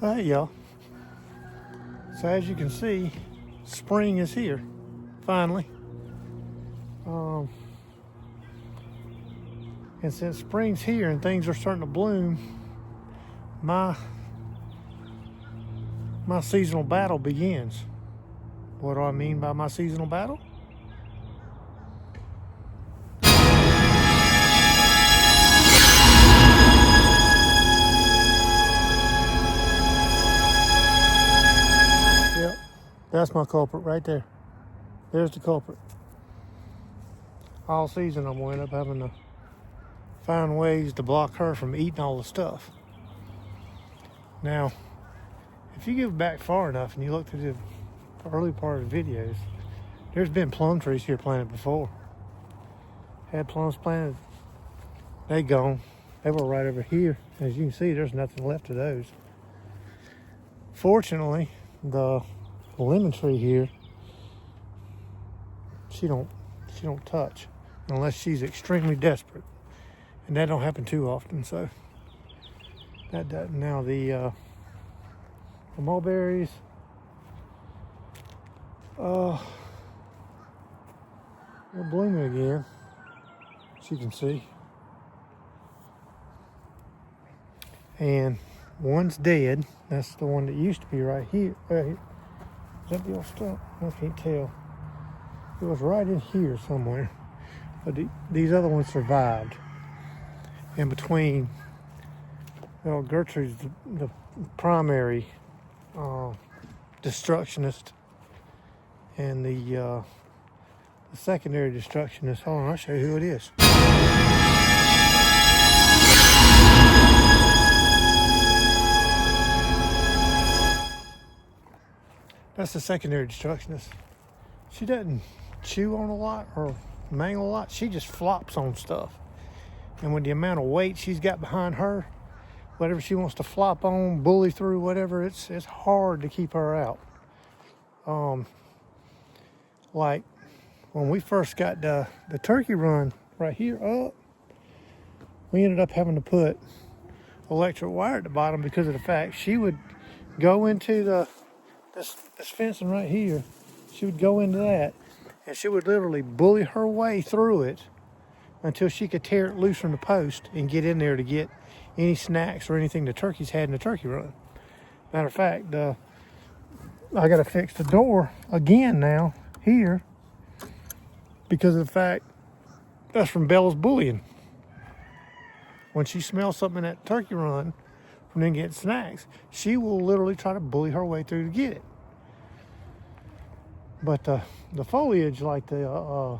Well, hey y'all. So as you can see, spring is here, finally. And since spring's here and things are starting to bloom, my seasonal battle begins. What do I mean by my seasonal battle? Yep, that's my culprit right there. There's the culprit. All season I'm going to end up having to find ways to block her from eating all the stuff. Now, if you go back far enough and you look through the early part of the videos, there's been plum trees here planted before. Had plums planted, they gone. They were right over here. As you can see, there's nothing left of those. Fortunately, the lemon tree here, she don't touch unless she's extremely desperate, and that don't happen too often. So that doesn't. Now the mulberries, they're blooming again, as you can see, and one's dead. That's the one that used to be right here. Right here. Is that the old stump? I can't tell. It was right in here somewhere, but these other ones survived. And between, well, Gertrude's the primary destructionist, and the secondary destructionist. Hold on, I'll show you who it is. That's the secondary destructionist. She doesn't chew on a lot or mangle a lot. She just flops on stuff. And with the amount of weight she's got behind her, whatever she wants to flop on, bully through, whatever, it's hard to keep her out. Like when we first got the turkey run right here up, we ended up having to put electric wire at the bottom because of the fact she would go into this fencing right here. She would go into that, and she would literally bully her way through it until she could tear it loose from the post and get in there to get any snacks or anything the turkeys had in the turkey run. Matter of fact, I got to fix the door again now here because of the fact that's from Bella's bullying. When she smells something in that turkey run from them getting snacks, she will literally try to bully her way through to get it. But the foliage, like the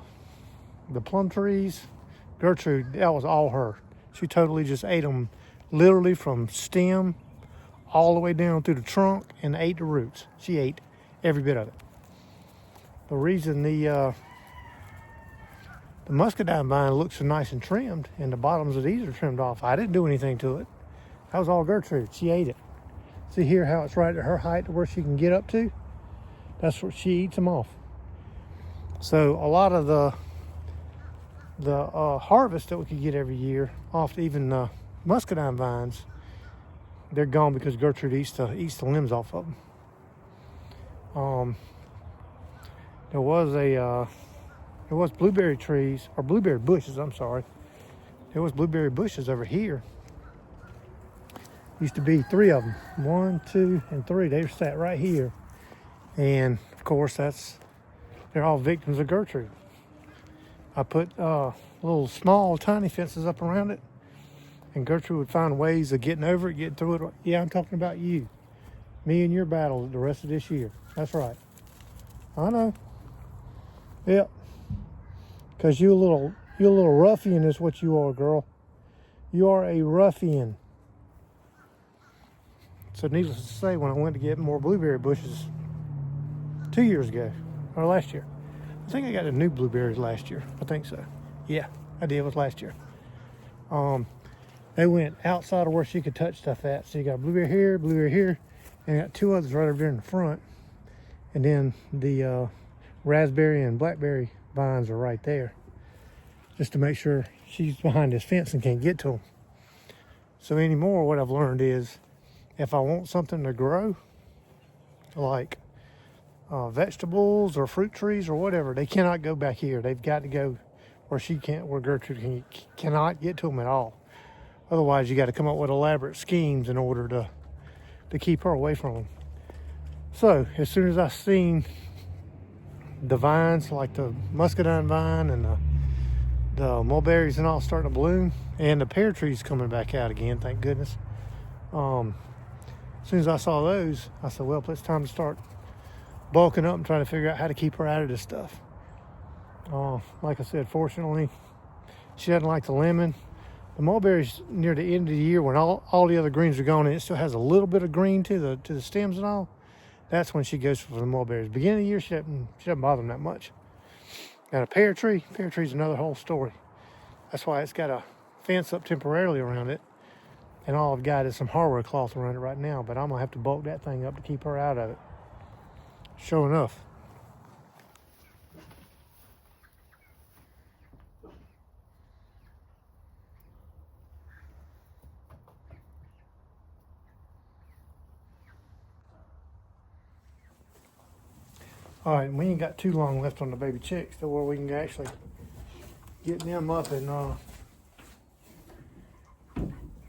plum trees, Gertrude, that was all her. She totally just ate them, literally from stem all the way down through the trunk, and ate the roots. She ate every bit of it. The reason the muscadine vine looks so nice and trimmed, and the bottoms of these are trimmed off, I didn't do anything to it. That was all Gertrude. She ate it. See here how it's right at her height to where she can get up to? That's what she eats them off. So a lot of the harvest that we could get every year off even the muscadine vines, they're gone because Gertrude eats the limbs off of them. There was blueberry trees, or blueberry bushes, I'm sorry. There was blueberry bushes over here. Used to be 3 of them. 1, 2, and 3. They sat right here. And of course they're all victims of Gertrude. I put little small tiny fences up around it, and Gertrude would find ways of getting over it, getting through it. Yeah, I'm talking about you. Me and your battle the rest of this year. That's right. I know. Yep. Because you're a little ruffian is what you are, girl. You are a ruffian. So needless to say, when I went to get more blueberry bushes 2 years ago, or last year, I think I got the new blueberries last year. I think so. Yeah, I did. It was last year. They went outside of where she could touch stuff at. So you got blueberry here, and I got 2 others right over there in the front. And then the raspberry and blackberry vines are right there, just to make sure she's behind this fence and can't get to them. So anymore, what I've learned is if I want something to grow, like vegetables or fruit trees or whatever, they cannot go back here. They've got to go where where Gertrude cannot get to them at all. Otherwise, you got to come up with elaborate schemes in order to keep her away from them. So as soon as I seen the vines, like the muscadine vine and the mulberries and all starting to bloom, and the pear trees coming back out again, thank goodness. As soon as I saw those, I said, well, it's time to start bulking up and trying to figure out how to keep her out of this stuff. Like I said, fortunately, she doesn't like the lemon. The mulberries near the end of the year when all the other greens are gone and it still has a little bit of green to the stems and all, that's when she goes for the mulberries. Beginning of the year, she doesn't bother them that much. Got a pear tree's another whole story. That's why it's got a fence up temporarily around it. And all I've got is some hardware cloth around it right now, but I'm gonna have to bulk that thing up to keep her out of it. Sure enough. All right, we ain't got too long left on the baby chicks to where we can actually get them up and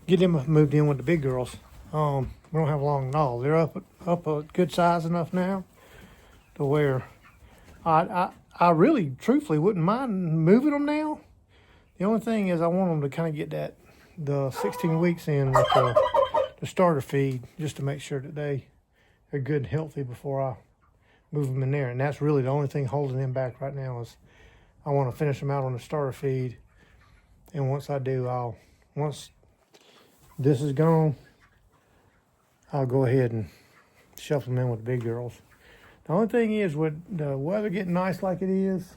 get them moved in with the big girls. We don't have long at all. They're up a good size enough now to where I really truthfully wouldn't mind moving them now. The only thing is I want them to kind of get the 16 weeks in with the starter feed, just to make sure that they're good and healthy before I move them in there. And that's really the only thing holding them back right now is I want to finish them out on the starter feed. And once I do, once this is gone, I'll go ahead and shuffle them in with the big girls. The only thing is, with the weather getting nice like it is,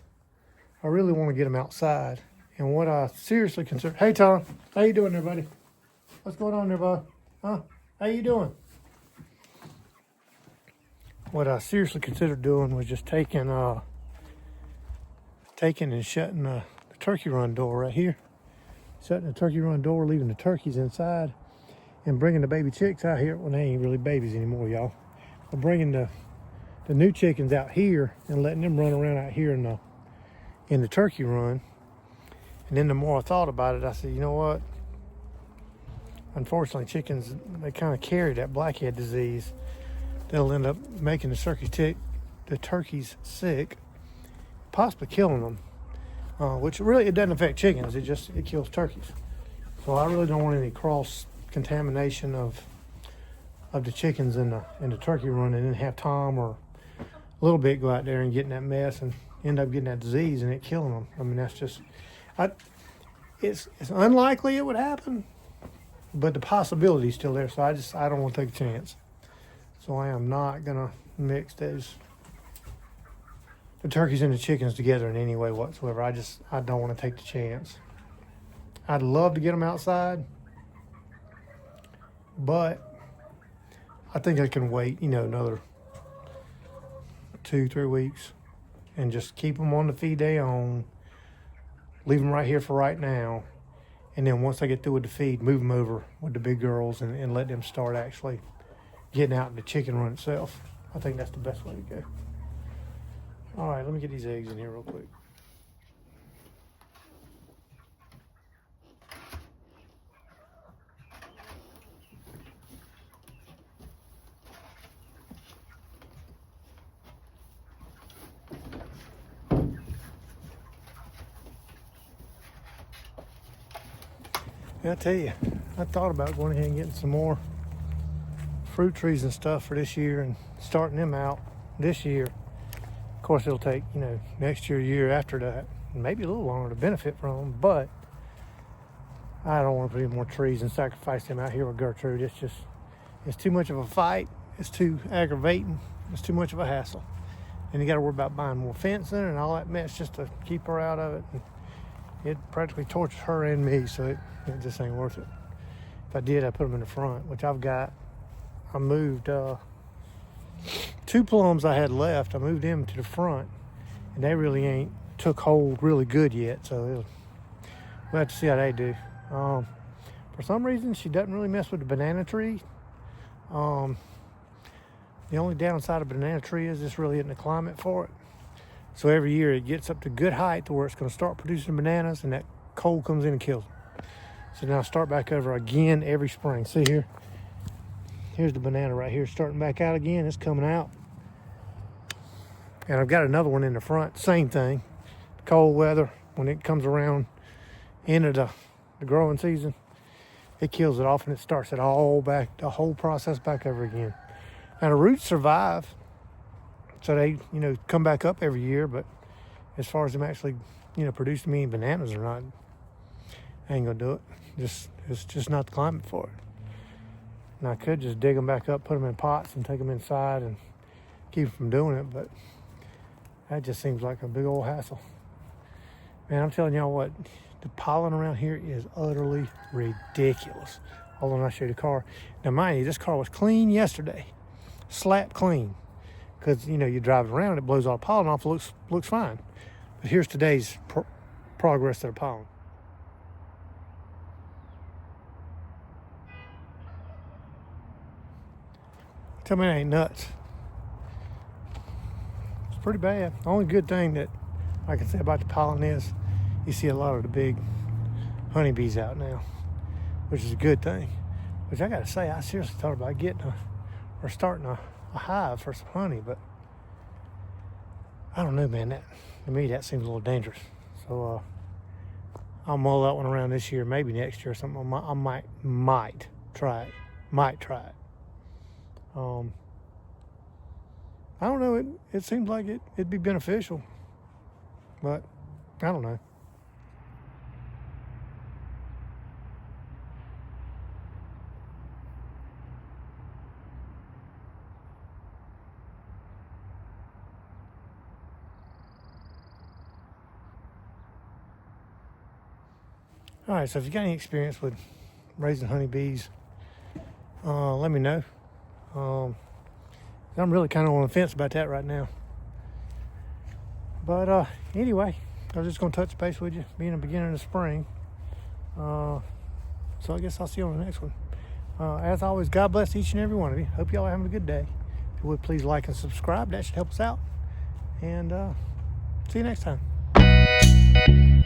I really want to get them outside. And what I seriously consider, hey Tom, how you doing there, buddy? What's going on there, bud? Huh? How you doing? What I seriously considered doing was just taking and shutting the turkey run door right here. Shutting the turkey run door, leaving the turkeys inside, and bringing the baby chicks out here. Well, they ain't really babies anymore, y'all. But bringing the new chickens out here and letting them run around out here in the turkey run. And then the more I thought about it, I said, you know what? Unfortunately, chickens, they kind of carry that blackhead disease. They'll end up making the turkeys sick, possibly killing them. Which really, it doesn't affect chickens. It kills turkeys. So I really don't want any cross contamination of the chickens in the turkey run, and then have Tom or a little bit go out there and get in that mess and end up getting that disease and it killing them. I mean, that's just, it's unlikely it would happen, but the possibility's still there. So I don't want to take a chance. So I am not gonna mix the turkeys and the chickens together in any way whatsoever. I don't want to take the chance. I'd love to get them outside, but I think I can wait, another 2-3 weeks and just keep them on the feed they own, leave them right here for right now, and then once I get through with the feed, move them over with the big girls and let them start actually getting out in the chicken run itself. I think that's the best way to go. All right, let me get these eggs in here real quick. I tell you, I thought about going ahead and getting some more fruit trees and stuff for this year and starting them out this year. Of course, it'll take, next year after that, maybe a little longer to benefit from them, but I don't want to put any more trees and sacrifice them out here with Gertrude. It's too much of a fight. It's too aggravating. It's too much of a hassle. And you got to worry about buying more fencing and all that mess just to keep her out of it. And it practically tortures her and me, so it just ain't worth it. If I did, I'd put them in the front, which I've got. I moved 2 plums I had left. I moved them to the front, and they really ain't took hold really good yet, so we'll have to see how they do. For some reason, she doesn't really mess with the banana tree. The only downside of a banana tree is this really isn't the climate for it. So every year it gets up to good height to where it's going to start producing bananas, and that cold comes in and kills them. So now I start back over again every spring. See here? Here's the banana right here starting back out again. It's coming out. And I've got another one in the front. Same thing. Cold weather, when it comes around into the growing season, it kills it off and it starts it all back, the whole process back over again. Now the roots survive, so they, come back up every year, but as far as them actually, producing me bananas or not, I ain't gonna do it. It's just not the climate for it. And I could just dig them back up, put them in pots and take them inside and keep them from doing it, but that just seems like a big old hassle. Man, I'm telling y'all what, the pollen around here is utterly ridiculous. Hold on, I'll show you the car. Now mind you, this car was clean yesterday. Slap clean. Because, you drive it around, it blows all the pollen off, looks fine. But here's today's progress to the pollen. Tell me that ain't nuts. It's pretty bad. The only good thing that I can say about the pollen is you see a lot of the big honeybees out now, which is a good thing. Which I gotta say, I seriously thought about getting or starting a hive for some honey, but I don't know, man. To me, that seems a little dangerous. So I'll mull that one around this year, maybe next year or something. I might try it. I don't know. It seems like it'd be beneficial, but I don't know. All right, so if you got any experience with raising honeybees, let me know. I'm really kind of on the fence about that right now. But anyway, I was just going to touch base with you, being the beginning of spring. So I guess I'll see you on the next one. As always, God bless each and every one of you. Hope y'all are having a good day. If you would, please like and subscribe. That should help us out. And see you next time.